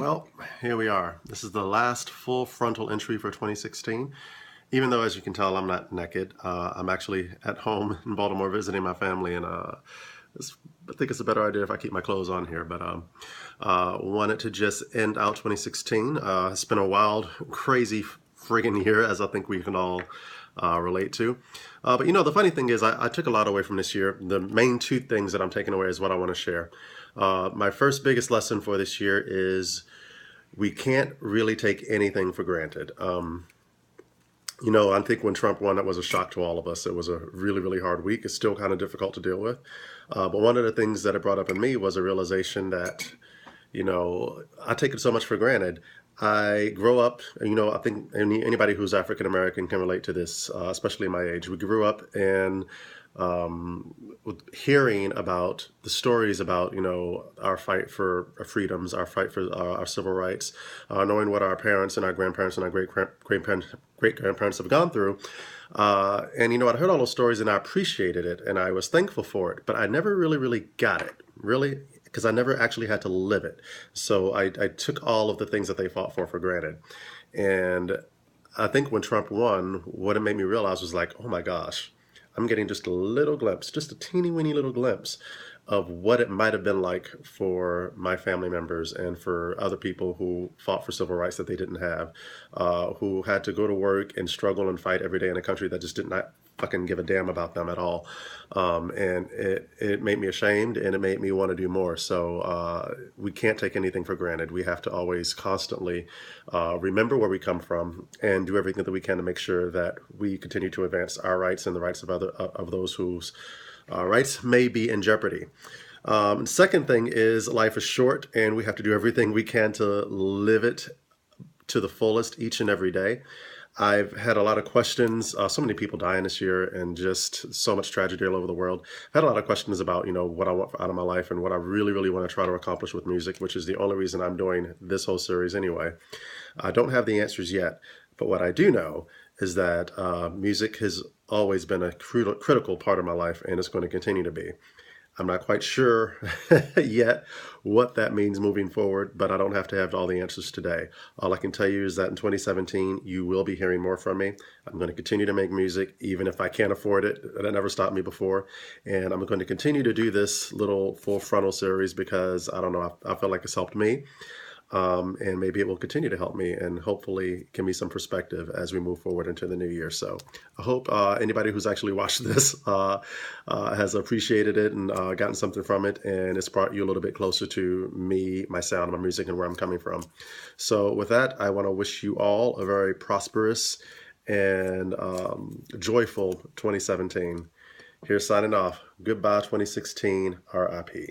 Well, here we are. This is the last full frontal entry for 2016. Even though, as you can tell, I'm not naked. I'm actually at home in Baltimore visiting my family, and I think it's a better idea if I keep my clothes on here. But wanted to just end out 2016. It's been a wild, crazy friggin' year, as I think we can all relate to. But the funny thing is, I took a lot away from this year. The main two things that I'm taking away is what I want to share. My first biggest lesson for this year is we can't really take anything for granted. I think when Trump won, that was a shock to all of us. It was a really, really hard week. It's still kind of difficult to deal with. But one of the things that it brought up in me was a realization that, I take it so much for granted. I grow up, I think anybody who's African American can relate to this, especially my age. We grew up and hearing about the stories about our fight for our freedoms, our fight for our civil rights, knowing what our parents and our grandparents and our great grandparents have gone through, and I heard all those stories and I appreciated it and I was thankful for it, but I never really got it, really, because I never actually had to live it. So I took all of the things that they fought for granted, and I think when Trump won, what it made me realize was like, oh my gosh, I'm getting just a little glimpse, just a teeny weeny little glimpse of what it might have been like for my family members and for other people who fought for civil rights that they didn't have, who had to go to work and struggle and fight every day in a country that just did not fucking give a damn about them at all. And it made me ashamed and it made me want to do more. So we can't take anything for granted. We have to always constantly remember where we come from and do everything that we can to make sure that we continue to advance our rights and the rights of those whose rights may be in jeopardy. Second thing is life is short and we have to do everything we can to live it to the fullest each and every day. I've had a lot of questions, so many people dying this year and just so much tragedy all over the world. I've had a lot of questions about, what I want out of my life and what I really want to try to accomplish with music, which is the only reason I'm doing this whole series anyway. I don't have the answers yet, but what I do know is that music has always been a critical part of my life and it's going to continue to be. I'm not quite sure yet what that means moving forward, but I don't have to have all the answers today. All I can tell you is that in 2017, you will be hearing more from me. I'm going to continue to make music, even if I can't afford it. That never stopped me before. And I'm going to continue to do this little full frontal series because, I don't know, I feel like it's helped me. And maybe it will continue to help me and hopefully give me some perspective as we move forward into the new year. So I hope anybody who's actually watched this has appreciated it and gotten something from it, and it's brought you a little bit closer to me, my sound, my music, and where I'm coming from. So with that, I want to wish you all a very prosperous and joyful 2017. Here's signing off. Goodbye 2016, RIP.